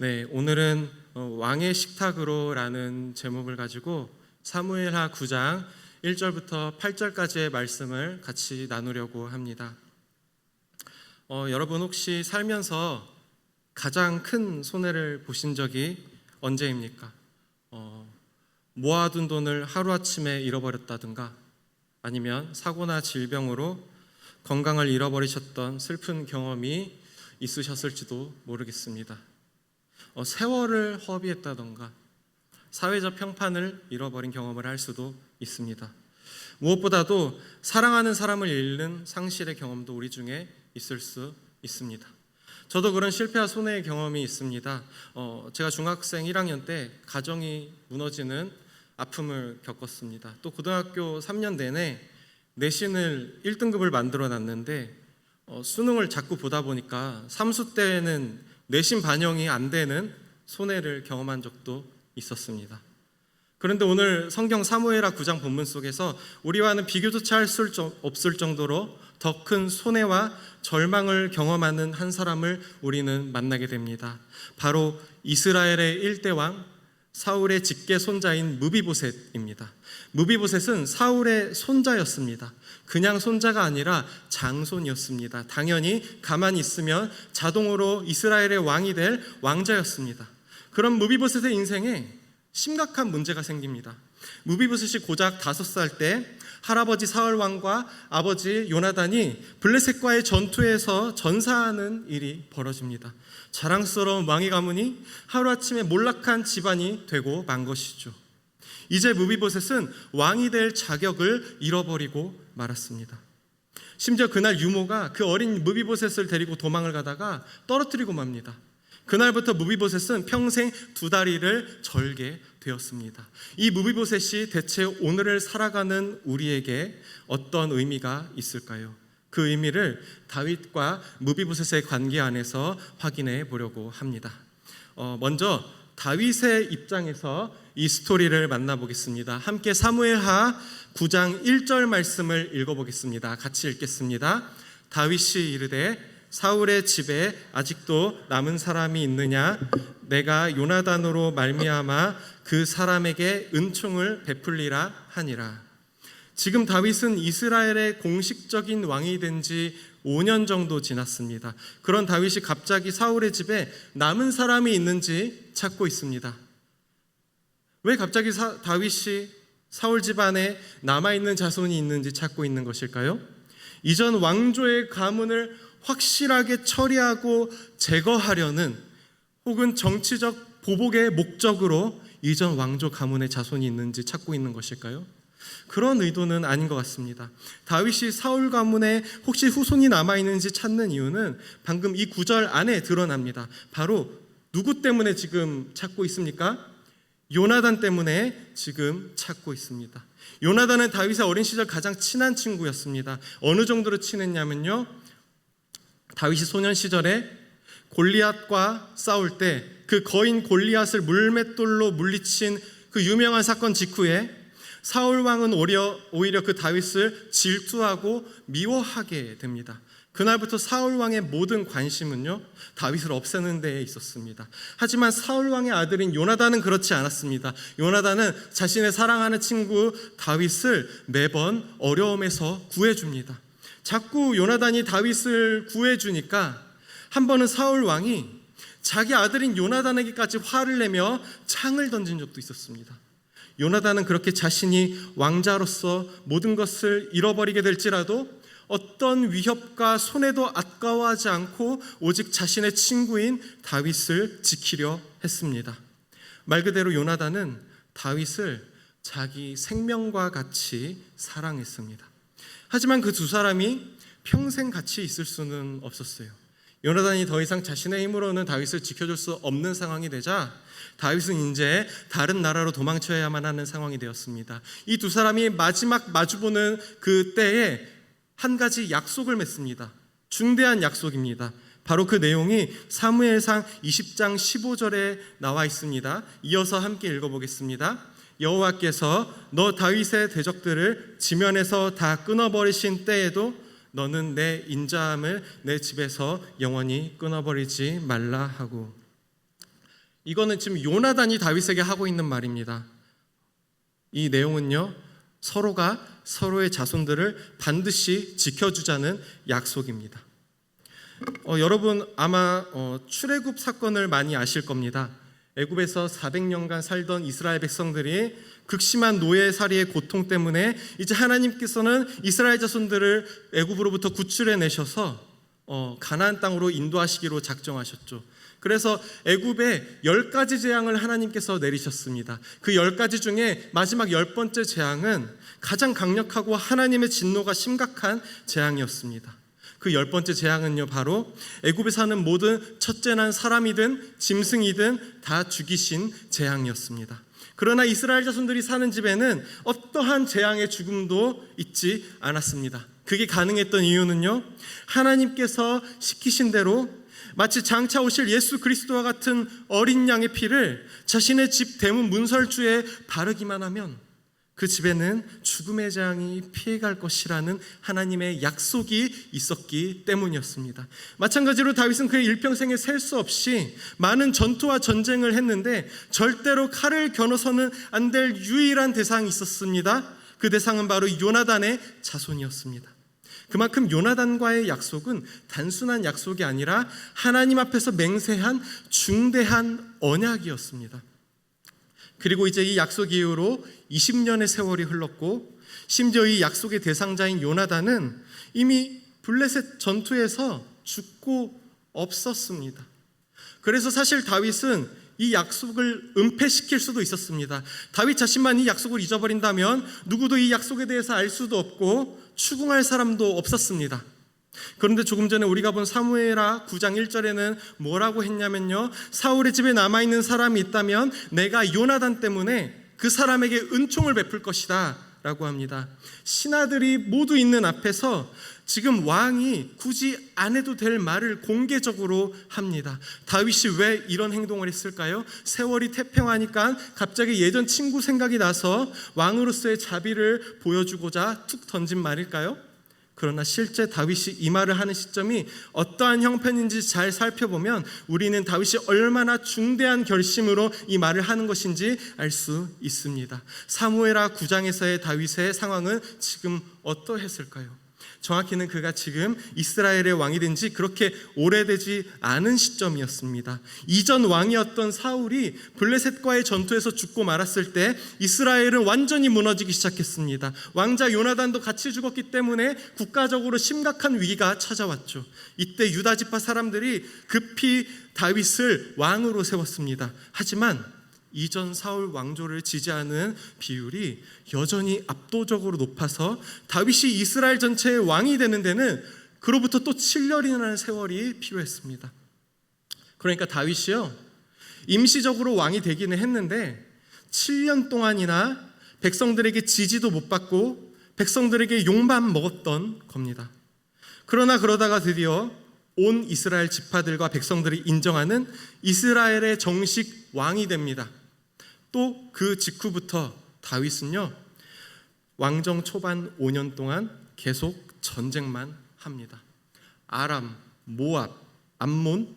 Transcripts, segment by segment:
네, 오늘은 왕의 식탁으로라는 제목을 가지고 사무엘하 9장 1절부터 8절까지의 말씀을 같이 나누려고 합니다. 여러분 혹시 살면서 가장 큰 손해를 보신 적이 언제입니까? 모아둔 돈을 하루아침에 잃어버렸다든가 아니면 사고나 질병으로 건강을 잃어버리셨던 슬픈 경험이 있으셨을지도 모르겠습니다. 세월을 허비했다던가 사회적 평판을 잃어버린 경험을 할 수도 있습니다. 무엇보다도 사랑하는 사람을 잃는 상실의 경험도 우리 중에 있을 수 있습니다. 저도 그런 실패와 손해의 경험이 있습니다. 제가 중학생 1학년 때 가정이 무너지는 아픔을 겪었습니다. 또 고등학교 3년 내내 내신을 1등급을 만들어 놨는데 수능을 자꾸 보다 보니까 삼수 때에는 내신 반영이 안 되는 손해를 경험한 적도 있었습니다. 그런데 오늘 성경 사무엘하 9장 본문 속에서 우리와는 비교조차 할 수 없을 정도로 더 큰 손해와 절망을 경험하는 한 사람을 우리는 만나게 됩니다. 바로 이스라엘의 1대 왕 사울의 직계 손자인 무비보셋입니다. 무비보셋은 사울의 손자였습니다. 그냥 손자가 아니라 장손이었습니다. 당연히 가만히 있으면 자동으로 이스라엘의 왕이 될 왕자였습니다. 그런 무비보셋의 인생에 심각한 문제가 생깁니다. 무비보셋이 고작 5살 때 할아버지 사울 왕과 아버지 요나단이 블레셋과의 전투에서 전사하는 일이 벌어집니다. 자랑스러운 왕의 가문이 하루아침에 몰락한 집안이 되고 만 것이죠. 이제 무비보셋은 왕이 될 자격을 잃어버리고 말았습니다. 심지어 그날 유모가 그 어린 무비보셋을 데리고 도망을 가다가 떨어뜨리고 맙니다. 그날부터 무비보셋은 평생 2다리를 절게 되었습니다. 이 무비보셋이 대체 오늘을 살아가는 우리에게 어떤 의미가 있을까요? 그 의미를 다윗과 무비보셋의 관계 안에서 확인해 보려고 합니다. 먼저 다윗의 입장에서 이 스토리를 만나보겠습니다. 함께 사무엘하 9장 1절 말씀을 읽어보겠습니다. 같이 읽겠습니다. 다윗이 이르되 사울의 집에 아직도 남은 사람이 있느냐? 내가 요나단으로 말미암아 그 사람에게 은총을 베풀리라 하니라. 지금 다윗은 이스라엘의 공식적인 왕이 된 지 5년 정도 지났습니다. 그런 다윗이 갑자기 사울의 집에 남은 사람이 있는지 찾고 있습니다. 왜 갑자기 다윗이 사울 집안에 남아있는 자손이 있는지 찾고 있는 것일까요? 이전 왕조의 가문을 확실하게 처리하고 제거하려는 혹은 정치적 보복의 목적으로 이전 왕조 가문의 자손이 있는지 찾고 있는 것일까요? 그런 의도는 아닌 것 같습니다. 다윗이 사울 가문에 혹시 후손이 남아있는지 찾는 이유는 방금 이 9절 안에 드러납니다. 바로 누구 때문에 지금 찾고 있습니까? 요나단 때문에 지금 찾고 있습니다. 요나단은 다윗의 어린 시절 가장 친한 친구였습니다. 어느 정도로 친했냐면요, 다윗이 소년 시절에 골리앗과 싸울 때 그 거인 골리앗을 물맷돌로 물리친 그 유명한 사건 직후에 사울 왕은 오히려 그 다윗을 질투하고 미워하게 됩니다. 그날부터 사울 왕의 모든 관심은요, 다윗을 없애는 데에 있었습니다. 하지만 사울 왕의 아들인 요나단은 그렇지 않았습니다. 요나단은 자신의 사랑하는 친구 다윗을 매번 어려움에서 구해줍니다. 자꾸 요나단이 다윗을 구해주니까 한 번은 사울 왕이 자기 아들인 요나단에게까지 화를 내며 창을 던진 적도 있었습니다. 요나단은 그렇게 자신이 왕자로서 모든 것을 잃어버리게 될지라도 어떤 위협과 손해도 아까워하지 않고 오직 자신의 친구인 다윗을 지키려 했습니다. 말 그대로 요나단은 다윗을 자기 생명과 같이 사랑했습니다. 하지만 그 두 사람이 평생 같이 있을 수는 없었어요. 요나단이 더 이상 자신의 힘으로는 다윗을 지켜줄 수 없는 상황이 되자 다윗은 이제 다른 나라로 도망쳐야만 하는 상황이 되었습니다. 이 두 사람이 마지막 마주보는 그 때에 한 가지 약속을 맺습니다. 중대한 약속입니다. 바로 그 내용이 사무엘상 20장 15절에 나와 있습니다. 이어서 함께 읽어보겠습니다. 여호와께서 너 다윗의 대적들을 지면에서 다 끊어버리신 때에도 너는 내 인자함을 내 집에서 영원히 끊어버리지 말라 하고. 이거는 지금 요나단이 다윗에게 하고 있는 말입니다. 이 내용은요, 서로가 서로의 자손들을 반드시 지켜주자는 약속입니다. 여러분 아마 출애굽 사건을 많이 아실 겁니다. 애굽에서 400년간 살던 이스라엘 백성들이 극심한 노예살이의 고통 때문에 이제 하나님께서는 이스라엘 자손들을 애굽으로부터 구출해 내셔서 가나안 땅으로 인도하시기로 작정하셨죠. 그래서 애굽에 10가지 재앙을 하나님께서 내리셨습니다. 그 10가지 중에 마지막 10번째 재앙은 가장 강력하고 하나님의 진노가 심각한 재앙이었습니다. 그 10번째 재앙은요, 바로 애굽에 사는 모든 첫째 난 사람이든 짐승이든 다 죽이신 재앙이었습니다. 그러나 이스라엘 자손들이 사는 집에는 어떠한 재앙의 죽음도 있지 않았습니다. 그게 가능했던 이유는요, 하나님께서 시키신 대로 마치 장차 오실 예수 그리스도와 같은 어린 양의 피를 자신의 집 대문 문설주에 바르기만 하면 그 집에는 죽음의 재앙이 피해갈 것이라는 하나님의 약속이 있었기 때문이었습니다. 마찬가지로 다윗은 그의 일평생에 셀 수 없이 많은 전투와 전쟁을 했는데 절대로 칼을 겨눠서는 안 될 유일한 대상이 있었습니다. 그 대상은 바로 요나단의 자손이었습니다. 그만큼 요나단과의 약속은 단순한 약속이 아니라 하나님 앞에서 맹세한 중대한 언약이었습니다. 그리고 이제 이 약속 이후로 20년의 세월이 흘렀고, 심지어 이 약속의 대상자인 요나단은 이미 블레셋 전투에서 죽고 없었습니다. 그래서 사실 다윗은 이 약속을 은폐시킬 수도 있었습니다. 다윗 자신만 이 약속을 잊어버린다면 누구도 이 약속에 대해서 알 수도 없고 추궁할 사람도 없었습니다. 그런데 조금 전에 우리가 본 사무엘하 9장 1절에는 뭐라고 했냐면요, 사울의 집에 남아있는 사람이 있다면 내가 요나단 때문에 그 사람에게 은총을 베풀 것이다 라고 합니다. 신하들이 모두 있는 앞에서 지금 왕이 굳이 안 해도 될 말을 공개적으로 합니다. 다윗이 왜 이런 행동을 했을까요? 세월이 태평하니까 갑자기 예전 친구 생각이 나서 왕으로서의 자비를 보여주고자 툭 던진 말일까요? 그러나 실제 다윗이 이 말을 하는 시점이 어떠한 형편인지 잘 살펴보면 우리는 다윗이 얼마나 중대한 결심으로 이 말을 하는 것인지 알 수 있습니다. 사무엘하 9장에서의 다윗의 상황은 지금 어떠했을까요? 정확히는 그가 지금 이스라엘의 왕이 된 지 그렇게 오래되지 않은 시점이었습니다. 이전 왕이었던 사울이 블레셋과의 전투에서 죽고 말았을 때 이스라엘은 완전히 무너지기 시작했습니다. 왕자 요나단도 같이 죽었기 때문에 국가적으로 심각한 위기가 찾아왔죠. 이때 유다 지파 사람들이 급히 다윗을 왕으로 세웠습니다. 하지만 이전 사울 왕조를 지지하는 비율이 여전히 압도적으로 높아서 다윗이 이스라엘 전체의 왕이 되는 데는 그로부터 또 7년이라는 세월이 필요했습니다. 그러니까 다윗이요, 임시적으로 왕이 되기는 했는데 7년 동안이나 백성들에게 지지도 못 받고 백성들에게 욕만 먹었던 겁니다. 그러나 그러다가 드디어 온 이스라엘 지파들과 백성들이 인정하는 이스라엘의 정식 왕이 됩니다. 또 그 직후부터 다윗은요, 왕정 초반 5년 동안 계속 전쟁만 합니다. 아람, 모압, 암몬,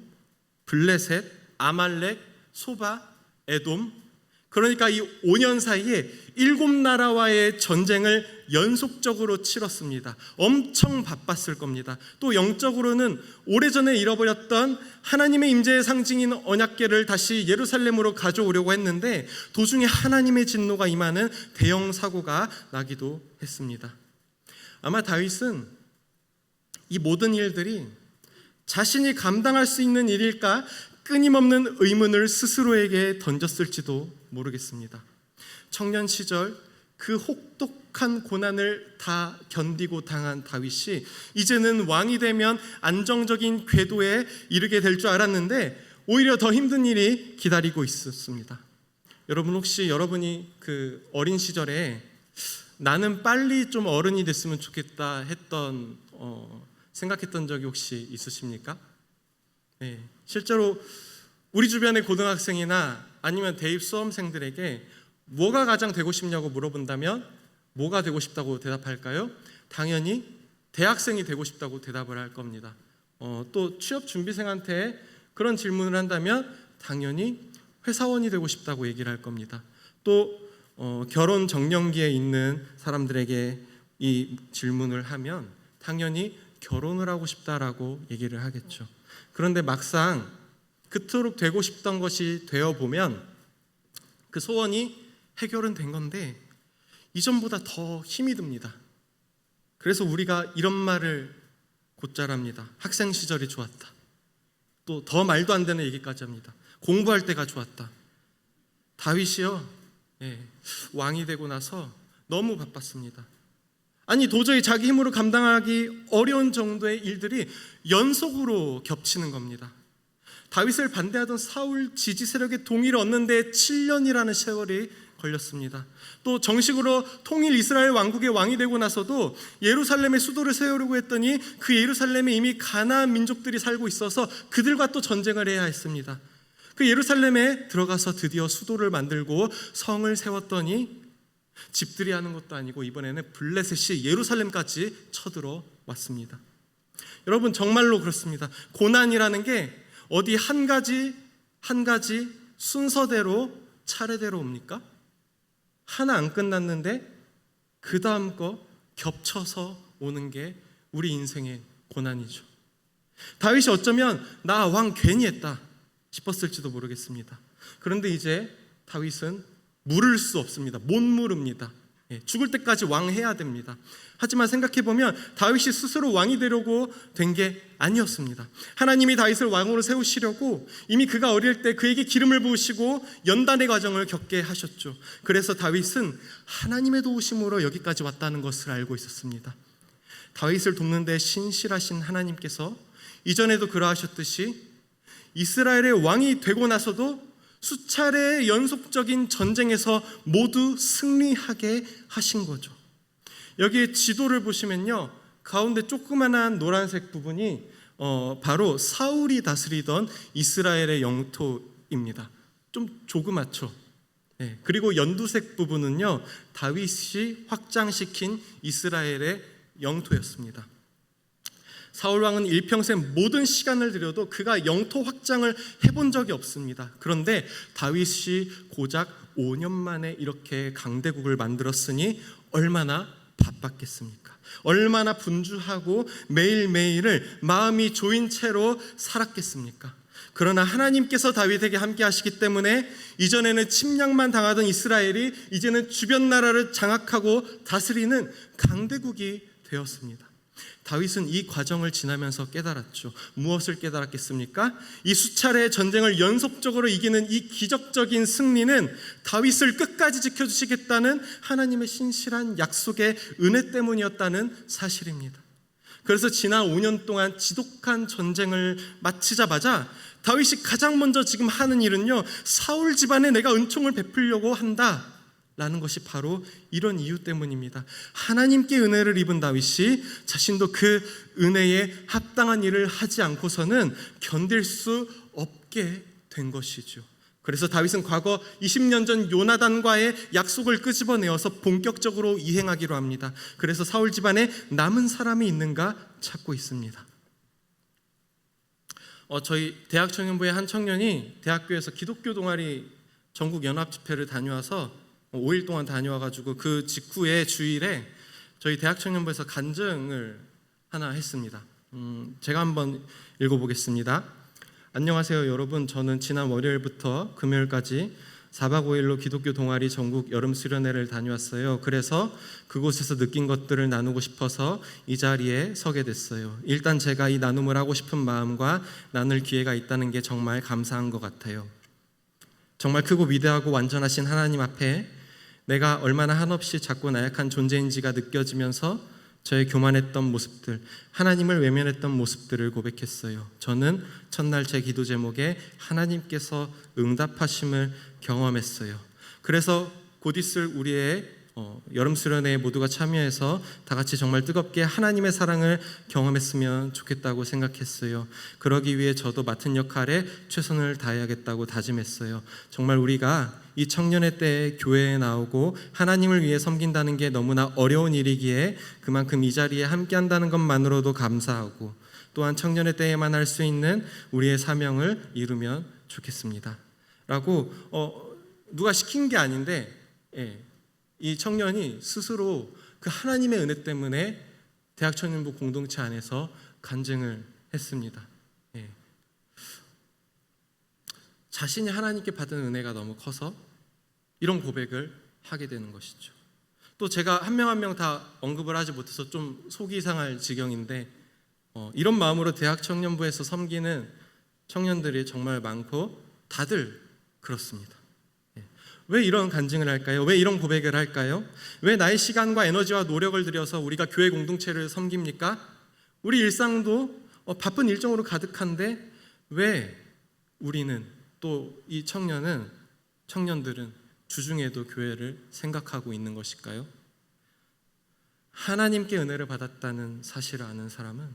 블레셋, 아말렉, 소바, 에돔, 그러니까 이 5년 사이에 7나라와의 전쟁을 연속적으로 치렀습니다. 엄청 바빴을 겁니다. 또 영적으로는 오래전에 잃어버렸던 하나님의 임재의 상징인 언약궤를 다시 예루살렘으로 가져오려고 했는데 도중에 하나님의 진노가 임하는 대형 사고가 나기도 했습니다. 아마 다윗은 이 모든 일들이 자신이 감당할 수 있는 일일까 끊임없는 의문을 스스로에게 던졌을지도 모르겠습니다. 청년 시절 그 혹독한 고난을 다 견디고 당한 다윗이 이제는 왕이 되면 안정적인 궤도에 이르게 될 줄 알았는데 오히려 더 힘든 일이 기다리고 있었습니다. 여러분 혹시 여러분이 그 어린 시절에 나는 빨리 좀 어른이 됐으면 좋겠다 했던 생각했던 적이 혹시 있으십니까? 네, 실제로 우리 주변의 고등학생이나 아니면 대입 수험생들에게 뭐가 가장 되고 싶냐고 물어본다면 뭐가 되고 싶다고 대답할까요? 당연히 대학생이 되고 싶다고 대답을 할 겁니다. 또 취업 준비생한테 그런 질문을 한다면 당연히 회사원이 되고 싶다고 얘기를 할 겁니다. 또 결혼 정년기에 있는 사람들에게 이 질문을 하면 당연히 결혼을 하고 싶다라고 얘기를 하겠죠. 그런데 막상 그토록 되고 싶던 것이 되어보면 그 소원이 해결은 된 건데 이전보다 더 힘이 듭니다. 그래서 우리가 이런 말을 곧잘 합니다. 학생 시절이 좋았다. 또 더 말도 안 되는 얘기까지 합니다. 공부할 때가 좋았다. 다윗이요, 왕이 되고 나서 너무 바빴습니다. 아니 도저히 자기 힘으로 감당하기 어려운 정도의 일들이 연속으로 겹치는 겁니다. 다윗을 반대하던 사울 지지 세력의 동의를 얻는 데 7년이라는 세월이 걸렸습니다. 또 정식으로 통일 이스라엘 왕국의 왕이 되고 나서도 예루살렘에 수도를 세우려고 했더니 그 예루살렘에 이미 가나안 민족들이 살고 있어서 그들과 또 전쟁을 해야 했습니다. 그 예루살렘에 들어가서 드디어 수도를 만들고 성을 세웠더니 집들이 하는 것도 아니고 이번에는 블레셋이 예루살렘까지 쳐들어 왔습니다. 여러분 정말로 그렇습니다. 고난이라는 게 어디 한 가지 순서대로 차례대로 옵니까? 하나 안 끝났는데 그 다음 거 겹쳐서 오는 게 우리 인생의 고난이죠. 다윗이 어쩌면 나 왕 괜히 했다 싶었을지도 모르겠습니다. 그런데 이제 다윗은 물을 수 없습니다. 못 물읍니다. 죽을 때까지 왕 해야 됩니다. 하지만 생각해보면 다윗이 스스로 왕이 되려고 된 게 아니었습니다. 하나님이 다윗을 왕으로 세우시려고 이미 그가 어릴 때 그에게 기름을 부으시고 연단의 과정을 겪게 하셨죠. 그래서 다윗은 하나님의 도우심으로 여기까지 왔다는 것을 알고 있었습니다. 다윗을 돕는 데 신실하신 하나님께서 이전에도 그러하셨듯이 이스라엘의 왕이 되고 나서도 수차례의 연속적인 전쟁에서 모두 승리하게 하신 거죠. 여기에 지도를 보시면요, 가운데 조그만한 노란색 부분이 바로 사울이 다스리던 이스라엘의 영토입니다. 좀 조그맣죠. 그리고 연두색 부분은요, 다윗이 확장시킨 이스라엘의 영토였습니다. 사울왕은 일평생 모든 시간을 들여도 그가 영토 확장을 해본 적이 없습니다. 그런데 다윗이 고작 5년 만에 이렇게 강대국을 만들었으니 얼마나 바빴겠습니까? 얼마나 분주하고 매일매일을 마음이 조인 채로 살았겠습니까? 그러나 하나님께서 다윗에게 함께 하시기 때문에 이전에는 침략만 당하던 이스라엘이 이제는 주변 나라를 장악하고 다스리는 강대국이 되었습니다. 다윗은 이 과정을 지나면서 깨달았죠. 무엇을 깨달았겠습니까? 이 수차례의 전쟁을 연속적으로 이기는 이 기적적인 승리는 다윗을 끝까지 지켜주시겠다는 하나님의 신실한 약속의 은혜 때문이었다는 사실입니다. 그래서 지난 5년 동안 지독한 전쟁을 마치자마자 다윗이 가장 먼저 지금 하는 일은요, 사울 집안에 내가 은총을 베풀려고 한다 라는 것이 바로 이런 이유 때문입니다. 하나님께 은혜를 입은 다윗이 자신도 그 은혜에 합당한 일을 하지 않고서는 견딜 수 없게 된 것이죠. 그래서 다윗은 과거 20년 전 요나단과의 약속을 끄집어내어서 본격적으로 이행하기로 합니다. 그래서 사울 집안에 남은 사람이 있는가 찾고 있습니다. 저희 대학청년부의 한 청년이 대학교에서 기독교 동아리 전국 연합 집회를 다녀와서 5일 동안 다녀와가지고 그 직후에 주일에 저희 대학청년부에서 간증을 하나 했습니다. 제가 한번 읽어보겠습니다. 안녕하세요 여러분. 저는 지난 월요일부터 금요일까지 4박 5일로 기독교 동아리 전국 여름 수련회를 다녀왔어요. 그래서 그곳에서 느낀 것들을 나누고 싶어서 이 자리에 서게 됐어요. 일단 제가 이 나눔을 하고 싶은 마음과 나눌 기회가 있다는 게 정말 감사한 것 같아요. 정말 크고 위대하고 완전하신 하나님 앞에 내가 얼마나 한없이 작고 나약한 존재인지가 느껴지면서 저의 교만했던 모습들, 하나님을 외면했던 모습들을 고백했어요. 저는 첫날 제 기도 제목에 하나님께서 응답하심을 경험했어요. 그래서 곧 있을 우리의 여름 수련회에 모두가 참여해서 다 같이 정말 뜨겁게 하나님의 사랑을 경험했으면 좋겠다고 생각했어요. 그러기 위해 저도 맡은 역할에 최선을 다해야겠다고 다짐했어요. 정말 우리가 이 청년의 때에 교회에 나오고 하나님을 위해 섬긴다는 게 너무나 어려운 일이기에 그만큼 이 자리에 함께한다는 것만으로도 감사하고 또한 청년의 때에만 할 수 있는 우리의 사명을 이루면 좋겠습니다. 라고 누가 시킨 게 아닌데 이 청년이 스스로 그 하나님의 은혜 때문에 대학 청년부 공동체 안에서 간증을 했습니다. 자신이 하나님께 받은 은혜가 너무 커서 이런 고백을 하게 되는 것이죠. 또 제가 한 명 한 명 다 언급을 하지 못해서 좀 속이 상할 지경인데 이런 마음으로 대학 청년부에서 섬기는 청년들이 정말 많고 다들 그렇습니다. 왜 이런 간증을 할까요? 왜 이런 고백을 할까요? 왜 나의 시간과 에너지와 노력을 들여서 우리가 교회 공동체를 섬깁니까? 우리 일상도 바쁜 일정으로 가득한데 왜 우리는 또 이 청년들은 주중에도 교회를 생각하고 있는 것일까요? 하나님께 은혜를 받았다는 사실을 아는 사람은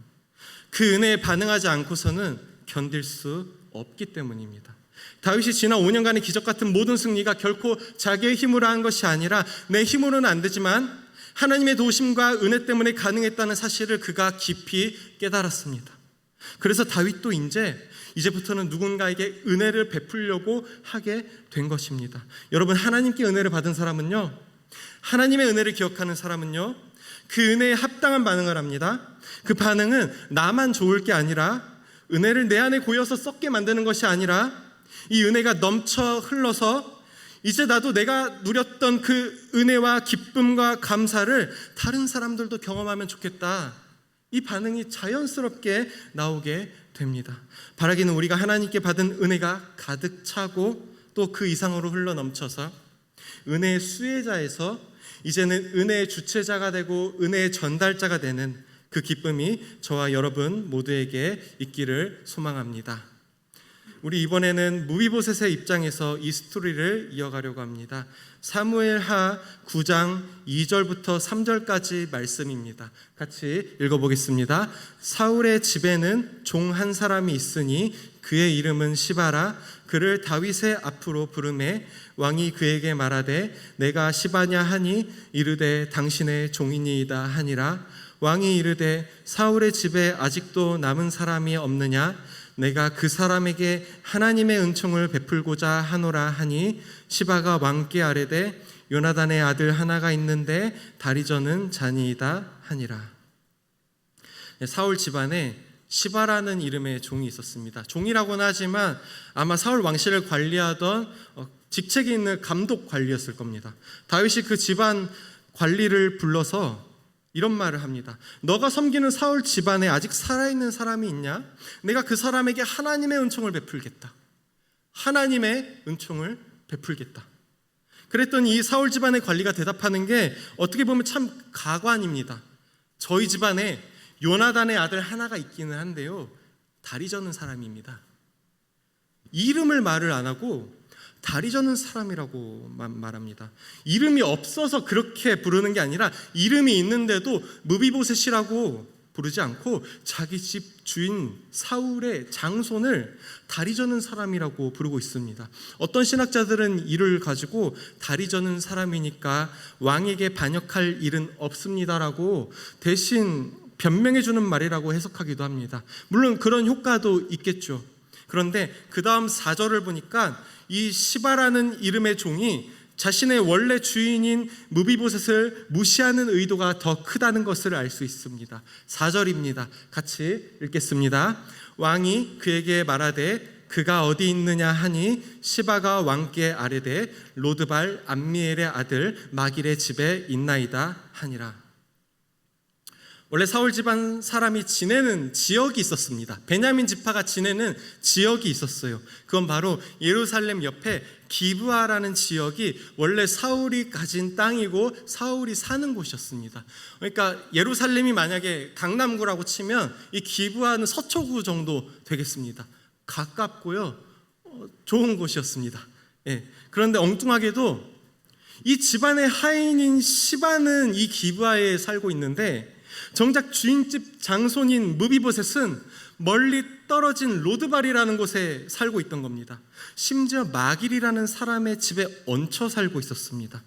그 은혜에 반응하지 않고서는 견딜 수 없기 때문입니다. 다윗이 지난 5년간의 기적 같은 모든 승리가 결코 자기의 힘으로 한 것이 아니라 내 힘으로는 안 되지만 하나님의 도우심과 은혜 때문에 가능했다는 사실을 그가 깊이 깨달았습니다. 그래서 다윗도 이제부터는 누군가에게 은혜를 베풀려고 하게 된 것입니다. 여러분, 하나님께 은혜를 받은 사람은요, 하나님의 은혜를 기억하는 사람은요, 그 은혜에 합당한 반응을 합니다. 그 반응은 나만 좋을 게 아니라 은혜를 내 안에 고여서 썩게 만드는 것이 아니라 이 은혜가 넘쳐 흘러서 이제 나도 내가 누렸던 그 은혜와 기쁨과 감사를 다른 사람들도 경험하면 좋겠다. 이 반응이 자연스럽게 나오게 됩니다. 바라기는 우리가 하나님께 받은 은혜가 가득 차고 또 그 이상으로 흘러 넘쳐서 은혜의 수혜자에서 이제는 은혜의 주체자가 되고 은혜의 전달자가 되는 그 기쁨이 저와 여러분 모두에게 있기를 소망합니다. 우리 이번에는 무비보셋의 입장에서 이 스토리를 이어가려고 합니다. 사무엘하 9장 2절부터 3절까지 말씀입니다. 같이 읽어보겠습니다. 사울의 집에는 종 한 사람이 있으니 그의 이름은 시바라. 그를 다윗의 앞으로 부르매 왕이 그에게 말하되 내가 시바냐 하니 이르되 당신의 종이니이다 하니라. 왕이 이르되 사울의 집에 아직도 남은 사람이 없느냐? 내가 그 사람에게 하나님의 은총을 베풀고자 하노라 하니 시바가 왕께 아뢰되 요나단의 아들 하나가 있는데 다리저는 자니이다 하니라. 사울 집안에 시바라는 이름의 종이 있었습니다. 종이라고는 하지만 아마 사울 왕실을 관리하던 직책이 있는 감독 관리였을 겁니다. 다윗이 그 집안 관리를 불러서 이런 말을 합니다. 너가 섬기는 사울 집안에 아직 살아있는 사람이 있냐? 내가 그 사람에게 하나님의 은총을 베풀겠다. 하나님의 은총을 베풀겠다. 그랬더니 이 사울 집안의 관리가 대답하는 게 어떻게 보면 참 가관입니다. 저희 집안에 요나단의 아들 하나가 있기는 한데요, 다리 저는 사람입니다. 이름을 말을 안 하고 다리 저는 사람이라고 말합니다. 이름이 없어서 그렇게 부르는 게 아니라 이름이 있는데도 무비보셋이라고 부르지 않고 자기 집 주인 사울의 장손을 다리 저는 사람이라고 부르고 있습니다. 어떤 신학자들은 이를 가지고 다리 저는 사람이니까 왕에게 반역할 일은 없습니다라고 대신 변명해 주는 말이라고 해석하기도 합니다. 물론 그런 효과도 있겠죠. 그런데 그 다음 4절을 보니까 이 시바라는 이름의 종이 자신의 원래 주인인 무비보셋을 무시하는 의도가 더 크다는 것을 알 수 있습니다. 4절입니다. 같이 읽겠습니다. 왕이 그에게 말하되 그가 어디 있느냐 하니 시바가 왕께 아뢰되 로드발 암미엘의 아들 마길의 집에 있나이다 하니라. 원래 사울 집안 사람이 지내는 지역이 있었습니다. 베냐민 지파가 지내는 지역이 있었어요. 그건 바로 예루살렘 옆에 기브아라는 지역이 원래 사울이 가진 땅이고 사울이 사는 곳이었습니다. 그러니까 예루살렘이 만약에 강남구라고 치면 이 기브아는 서초구 정도 되겠습니다. 가깝고요, 좋은 곳이었습니다. 그런데 엉뚱하게도 이 집안의 하인인 시바는 이 기브아에 살고 있는데 정작 주인집 장손인 무비보셋은 멀리 떨어진 로드발이라는 곳에 살고 있던 겁니다. 심지어 마길이라는 사람의 집에 얹혀 살고 있었습니다.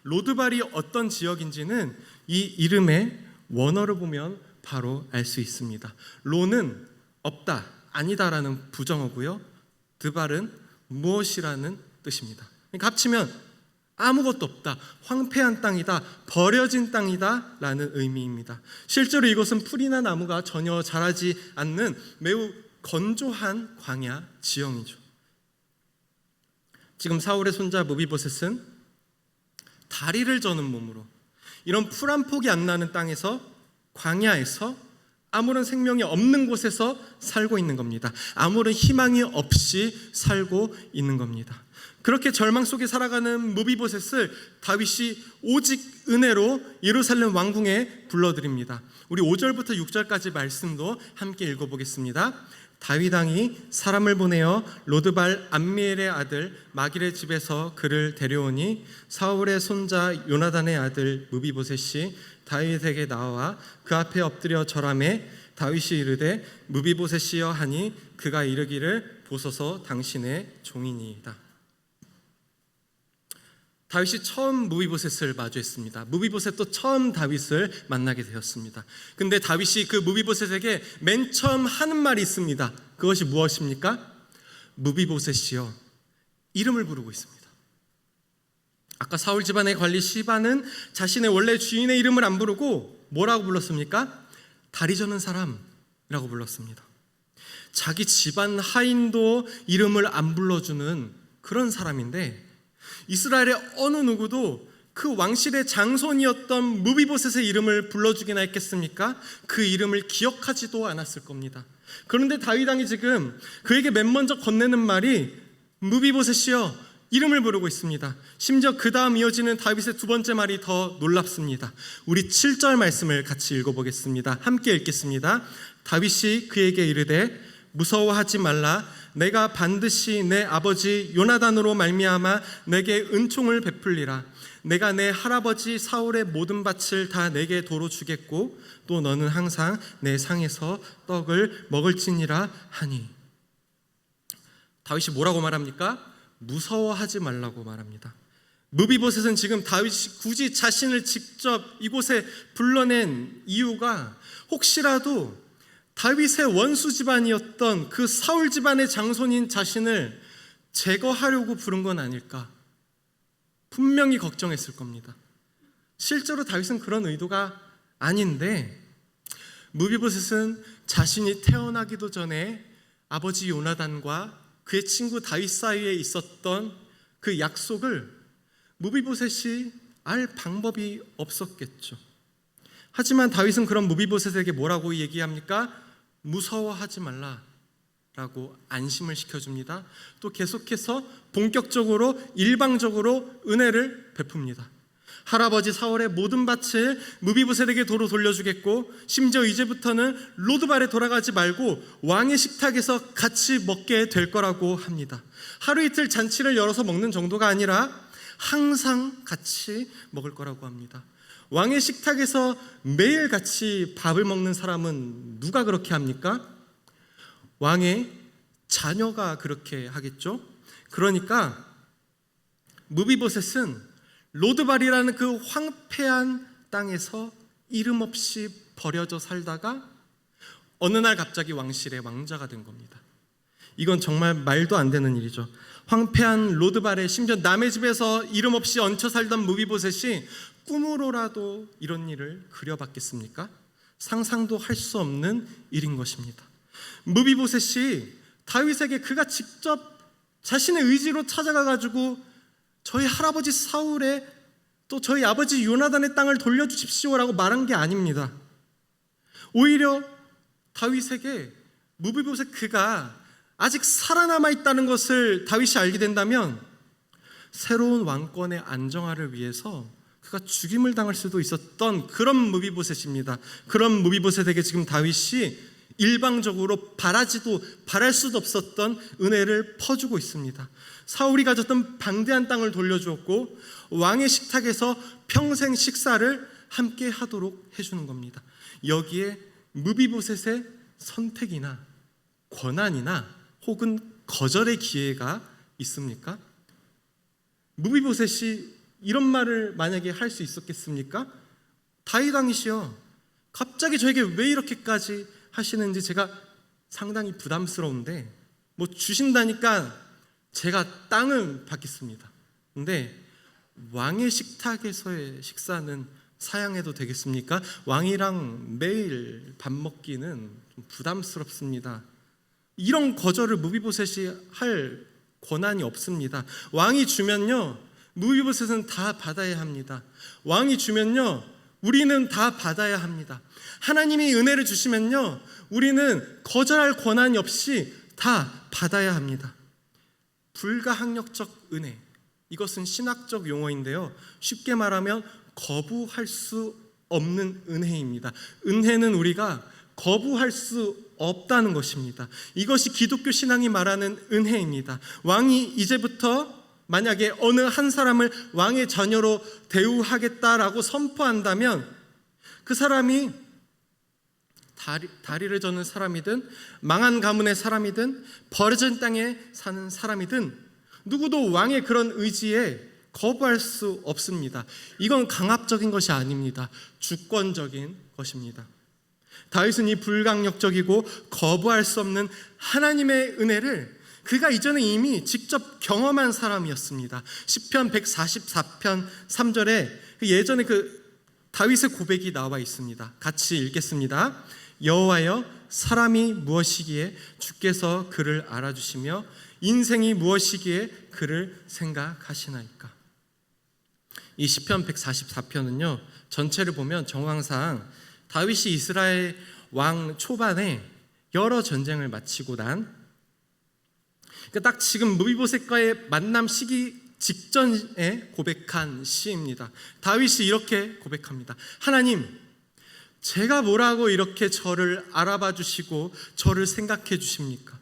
로드발이 어떤 지역인지는 이 이름의 원어를 보면 바로 알 수 있습니다. 로는 없다, 아니다라는 부정어고요. 드발은 무엇이라는 뜻입니다. 그러니까 합치면 아무것도 없다, 황폐한 땅이다, 버려진 땅이다 라는 의미입니다. 실제로 이곳은 풀이나 나무가 전혀 자라지 않는 매우 건조한 광야 지형이죠. 지금 사울의 손자 무비보셋은 다리를 저는 몸으로 이런 풀 한 폭이 안 나는 땅에서, 광야에서, 아무런 생명이 없는 곳에서 살고 있는 겁니다. 아무런 희망이 없이 살고 있는 겁니다. 그렇게 절망 속에 살아가는 무비보셋을 다윗이 오직 은혜로 예루살렘 왕궁에 불러들입니다. 우리 5절부터 6절까지 말씀도 함께 읽어보겠습니다. 다윗 왕이 사람을 보내어 로드발 암미엘의 아들 마길의 집에서 그를 데려오니 사울의 손자 요나단의 아들 무비보셋이 다윗에게 나와 그 앞에 엎드려 절하매 다윗이 이르되 무비보셋이여 하니 그가 이르기를 보소서 당신의 종이니이다. 다윗이 처음 무비보셋을 마주했습니다. 무비보셋도 처음 다윗을 만나게 되었습니다. 근데 다윗이 그 무비보셋에게 맨 처음 하는 말이 있습니다. 그것이 무엇입니까? 무비보셋이여, 이름을 부르고 있습니다. 아까 사울 집안의 관리 시바는 자신의 원래 주인의 이름을 안 부르고 뭐라고 불렀습니까? 다리 저는 사람이라고 불렀습니다. 자기 집안 하인도 이름을 안 불러주는 그런 사람인데, 이스라엘의 어느 누구도 그 왕실의 장손이었던 무비보셋의 이름을 불러주기나 했겠습니까? 그 이름을 기억하지도 않았을 겁니다. 그런데 다윗 왕이 지금 그에게 맨 먼저 건네는 말이 무비보셋이여, 이름을 부르고 있습니다. 심지어 그 다음 이어지는 다윗의 두 번째 말이 더 놀랍습니다. 우리 7절 말씀을 같이 읽어보겠습니다. 함께 읽겠습니다. 다윗이 그에게 이르되 무서워하지 말라. 내가 반드시 내 아버지 요나단으로 말미암아 내게 은총을 베풀리라. 내가 내 할아버지 사울의 모든 밭을 다 내게 도로 주겠고 또 너는 항상 내 상에서 떡을 먹을지니라 하니. 다윗이 뭐라고 말합니까? 무서워하지 말라고 말합니다. 무비보셋은 지금 다윗이 굳이 자신을 직접 이곳에 불러낸 이유가 혹시라도 다윗의 원수 집안이었던 그 사울 집안의 장손인 자신을 제거하려고 부른 건 아닐까, 분명히 걱정했을 겁니다. 실제로 다윗은 그런 의도가 아닌데, 무비보셋은 자신이 태어나기도 전에 아버지 요나단과 그의 친구 다윗 사이에 있었던 그 약속을 무비보셋이 알 방법이 없었겠죠. 하지만 다윗은 그런 무비보셋에게 뭐라고 얘기합니까? 무서워하지 말라라고 안심을 시켜줍니다. 또 계속해서 본격적으로 일방적으로 은혜를 베풉니다. 할아버지 사울의 모든 밭을 무비보셋에게 도로 돌려주겠고 심지어 이제부터는 로드발에 돌아가지 말고 왕의 식탁에서 같이 먹게 될 거라고 합니다. 하루 이틀 잔치를 열어서 먹는 정도가 아니라 항상 같이 먹을 거라고 합니다. 왕의 식탁에서 매일 같이 밥을 먹는 사람은 누가 그렇게 합니까? 왕의 자녀가 그렇게 하겠죠. 그러니까 무비보셋은 로드발이라는 그 황폐한 땅에서 이름 없이 버려져 살다가 어느 날 갑자기 왕실의 왕자가 된 겁니다. 이건 정말 말도 안 되는 일이죠. 황폐한 로드발에 심지어 남의 집에서 이름 없이 얹혀 살던 무비보셋이 꿈으로라도 이런 일을 그려봤겠습니까? 상상도 할 수 없는 일인 것입니다. 무비보셋이 다윗에게 그가 직접 자신의 의지로 찾아가가지고 저희 할아버지 사울의 또 저희 아버지 요나단의 땅을 돌려주십시오라고 말한 게 아닙니다. 오히려 다윗에게 무비보셋 그가 아직 살아남아 있다는 것을 다윗이 알게 된다면 새로운 왕권의 안정화를 위해서 그가 죽임을 당할 수도 있었던 그런 무비보셋입니다. 그런 무비보셋에게 지금 다윗이 일방적으로 바랄 수도 없었던 은혜를 퍼주고 있습니다. 사울이 가졌던 방대한 땅을 돌려주었고 왕의 식탁에서 평생 식사를 함께 하도록 해주는 겁니다. 여기에 무비보셋의 선택이나 권한이나 혹은 거절의 기회가 있습니까? 무비보셋이 이런 말을 만약에 할 수 있었겠습니까? 다윗 왕이시여, 갑자기 저에게 왜 이렇게까지 하시는지 제가 상당히 부담스러운데 뭐 주신다니까 제가 땅을 받겠습니다. 근데 왕의 식탁에서의 식사는 사양해도 되겠습니까? 왕이랑 매일 밥 먹기는 좀 부담스럽습니다. 이런 거절을 무비보셋이 할 권한이 없습니다. 왕이 주면요, 무비보셋은 다 받아야 합니다. 왕이 주면요, 우리는 다 받아야 합니다. 하나님이 은혜를 주시면요, 우리는 거절할 권한이 없이 다 받아야 합니다. 불가항력적 은혜, 이것은 신학적 용어인데요, 쉽게 말하면 거부할 수 없는 은혜입니다. 은혜는 우리가 거부할 수 없다는 것입니다. 이것이 기독교 신앙이 말하는 은혜입니다. 왕이 이제부터 만약에 어느 한 사람을 왕의 자녀로 대우하겠다라고 선포한다면 그 사람이 다리를 저는 사람이든 망한 가문의 사람이든 버려진 땅에 사는 사람이든 누구도 왕의 그런 의지에 거부할 수 없습니다. 이건 강압적인 것이 아닙니다. 주권적인 것입니다. 다윗은 이 불강력적이고 거부할 수 없는 하나님의 은혜를 그가 이전에 이미 직접 경험한 사람이었습니다. 시편 144편 3절에 예전에 다윗의 고백이 나와 있습니다. 같이 읽겠습니다. 여호와여, 사람이 무엇이기에 주께서 그를 알아주시며 인생이 무엇이기에 그를 생각하시나이까. 이 시편 144편은요, 전체를 보면 정황상 다윗이 이스라엘 왕 초반에 여러 전쟁을 마치고 난, 그러니까 딱 지금 무비보셋과의 만남 시기 직전에 고백한 시입니다. 다윗이 이렇게 고백합니다. 하나님, 제가 뭐라고 이렇게 저를 알아봐 주시고 저를 생각해 주십니까?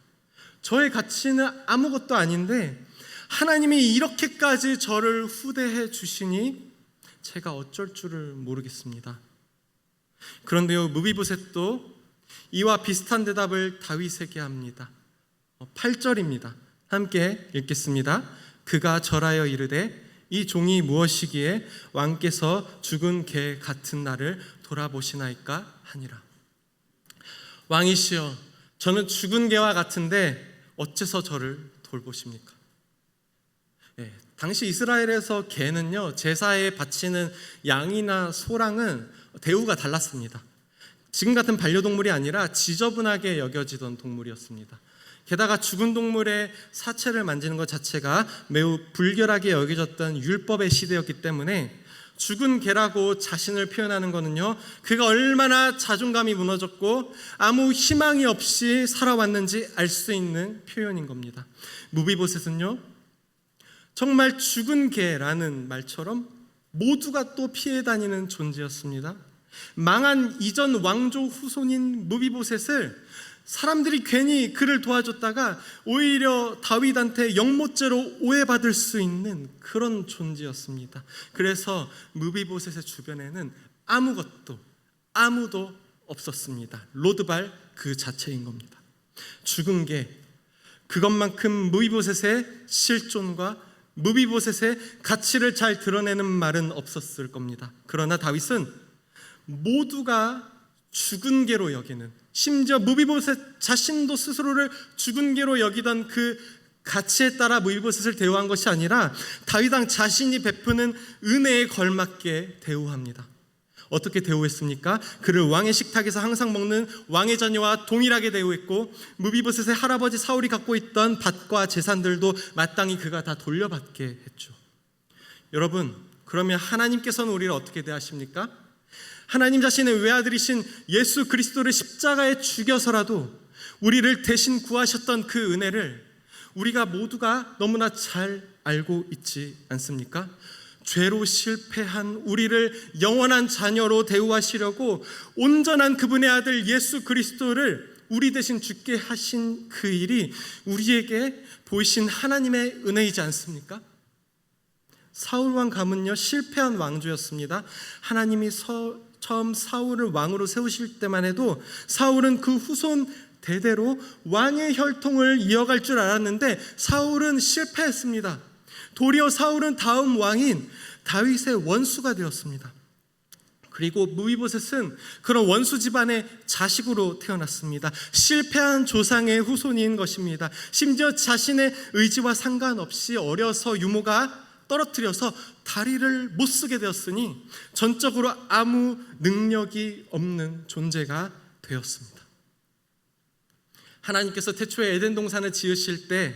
저의 가치는 아무것도 아닌데 하나님이 이렇게까지 저를 후대해 주시니 제가 어쩔 줄을 모르겠습니다. 그런데요, 무비보셋도 이와 비슷한 대답을 다윗에게 합니다. 8절입니다. 함께 읽겠습니다. 그가 절하여 이르되 이 종이 무엇이기에 왕께서 죽은 개 같은 나를 돌아보시나이까 하니라. 왕이시여, 저는 죽은 개와 같은데 어째서 저를 돌보십니까? 당시 이스라엘에서 개는요, 제사에 바치는 양이나 소랑은 대우가 달랐습니다. 지금 같은 반려동물이 아니라 지저분하게 여겨지던 동물이었습니다. 게다가 죽은 동물의 사체를 만지는 것 자체가 매우 불결하게 여겨졌던 율법의 시대였기 때문에 죽은 개라고 자신을 표현하는 것은요, 그가 얼마나 자존감이 무너졌고 아무 희망이 없이 살아왔는지 알 수 있는 표현인 겁니다. 무비보셋은요, 정말 죽은 개라는 말처럼 모두가 또 피해 다니는 존재였습니다. 망한 이전 왕조 후손인 무비보셋을 사람들이 괜히 그를 도와줬다가 오히려 다윗한테 영모죄로 오해받을 수 있는 그런 존재였습니다. 그래서 무비보셋의 주변에는 아무도 없었습니다. 로드발 그 자체인 겁니다. 죽은 게 그것만큼 무비보셋의 실존과 무비보셋의 가치를 잘 드러내는 말은 없었을 겁니다. 그러나 다윗은 모두가 죽은 개로 여기는, 심지어 무비보셋 자신도 스스로를 죽은 개로 여기던 그 가치에 따라 무비보셋을 대우한 것이 아니라 다윗 왕 자신이 베푸는 은혜에 걸맞게 대우합니다. 어떻게 대우했습니까? 그를 왕의 식탁에서 항상 먹는 왕의 자녀와 동일하게 대우했고, 무비보셋의 할아버지 사울이 갖고 있던 밭과 재산들도 마땅히 그가 다 돌려받게 했죠. 여러분, 그러면 하나님께서는 우리를 어떻게 대하십니까? 하나님 자신의 외아들이신 예수 그리스도를 십자가에 죽여서라도 우리를 대신 구하셨던 그 은혜를 우리가 모두가 너무나 잘 알고 있지 않습니까? 죄로 실패한 우리를 영원한 자녀로 대우하시려고 온전한 그분의 아들 예수 그리스도를 우리 대신 죽게 하신 그 일이 우리에게 보이신 하나님의 은혜이지 않습니까? 사울 왕 가문요, 실패한 왕조였습니다. 하나님이 처음 사울을 왕으로 세우실 때만 해도 사울은 그 후손 대대로 왕의 혈통을 이어갈 줄 알았는데 사울은 실패했습니다. 도리어 사울은 다음 왕인 다윗의 원수가 되었습니다. 그리고 무비보셋은 그런 원수 집안의 자식으로 태어났습니다. 실패한 조상의 후손인 것입니다. 심지어 자신의 의지와 상관없이 어려서 유모가 떨어뜨려서 다리를 못 쓰게 되었으니 전적으로 아무 능력이 없는 존재가 되었습니다. 하나님께서 태초에 에덴 동산을 지으실 때,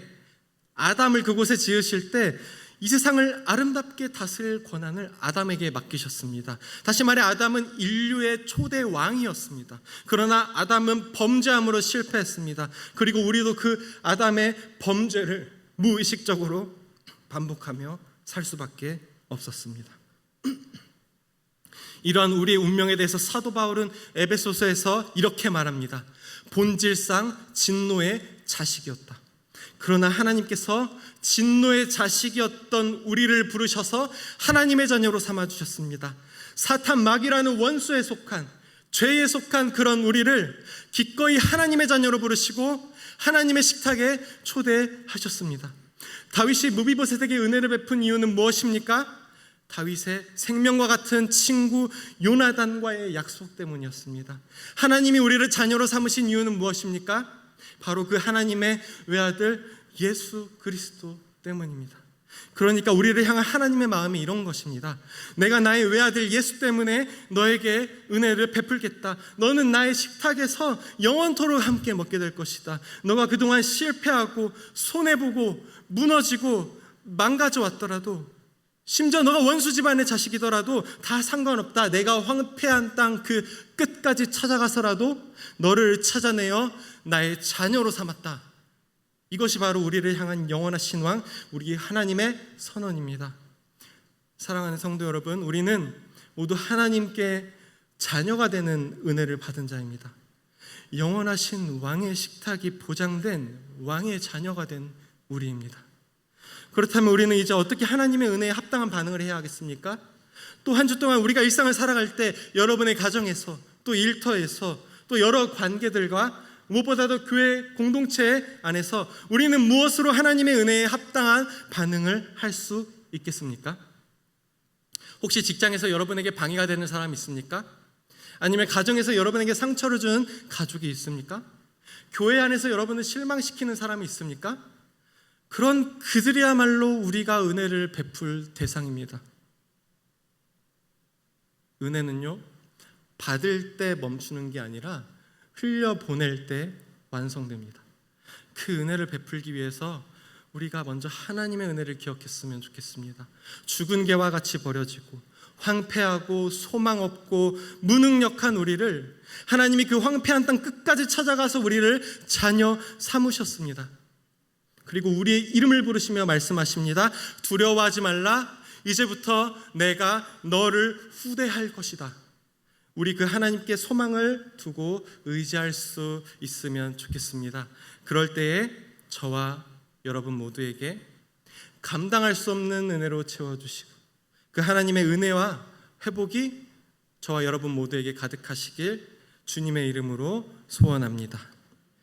아담을 그곳에 지으실 때 이 세상을 아름답게 다스릴 권한을 아담에게 맡기셨습니다. 다시 말해 아담은 인류의 초대 왕이었습니다. 그러나 아담은 범죄함으로 실패했습니다. 그리고 우리도 그 아담의 범죄를 무의식적으로 반복하며 살 수밖에 없었습니다. 이러한 우리의 운명에 대해서 사도 바울은 에베소서에서 이렇게 말합니다. 본질상 진노의 자식이었다. 그러나 하나님께서 진노의 자식이었던 우리를 부르셔서 하나님의 자녀로 삼아주셨습니다. 사탄 마귀라는 원수에 속한, 죄에 속한 그런 우리를 기꺼이 하나님의 자녀로 부르시고 하나님의 식탁에 초대하셨습니다. 다윗이 무비보셋에게 은혜를 베푼 이유는 무엇입니까? 다윗의 생명과 같은 친구 요나단과의 약속 때문이었습니다. 하나님이 우리를 자녀로 삼으신 이유는 무엇입니까? 바로 그 하나님의 외아들 예수 그리스도 때문입니다. 그러니까 우리를 향한 하나님의 마음이 이런 것입니다. 내가 나의 외아들 예수 때문에 너에게 은혜를 베풀겠다. 너는 나의 식탁에서 영원토록 함께 먹게 될 것이다. 너가 그동안 실패하고 손해보고 무너지고 망가져 왔더라도, 심지어 너가 원수 집안의 자식이더라도 다 상관없다. 내가 황폐한 땅 그 끝까지 찾아가서라도 너를 찾아내어 나의 자녀로 삼았다. 이것이 바로 우리를 향한 영원하신 왕, 우리 하나님의 선언입니다. 사랑하는 성도 여러분, 우리는 모두 하나님께 자녀가 되는 은혜를 받은 자입니다. 영원하신 왕의 식탁이 보장된 왕의 자녀가 된 우리입니다. 그렇다면 우리는 이제 어떻게 하나님의 은혜에 합당한 반응을 해야 하겠습니까? 또 한 주 동안 우리가 일상을 살아갈 때 여러분의 가정에서, 또 일터에서, 또 여러 관계들과 무엇보다도 교회 공동체 안에서 우리는 무엇으로 하나님의 은혜에 합당한 반응을 할 수 있겠습니까? 혹시 직장에서 여러분에게 방해가 되는 사람이 있습니까? 아니면 가정에서 여러분에게 상처를 준 가족이 있습니까? 교회 안에서 여러분을 실망시키는 사람이 있습니까? 그런 그들이야말로 우리가 은혜를 베풀 대상입니다. 은혜는요, 받을 때 멈추는 게 아니라 흘려보낼 때 완성됩니다. 그 은혜를 베풀기 위해서 우리가 먼저 하나님의 은혜를 기억했으면 좋겠습니다. 죽은 개와 같이 버려지고 황폐하고 소망 없고 무능력한 우리를 하나님이 그 황폐한 땅 끝까지 찾아가서 우리를 자녀 삼으셨습니다. 그리고 우리의 이름을 부르시며 말씀하십니다. 두려워하지 말라. 이제부터 내가 너를 후대할 것이다. 우리 그 하나님께 소망을 두고 의지할 수 있으면 좋겠습니다. 그럴 때에 저와 여러분 모두에게 감당할 수 없는 은혜로 채워주시고 그 하나님의 은혜와 회복이 저와 여러분 모두에게 가득하시길 주님의 이름으로 소원합니다.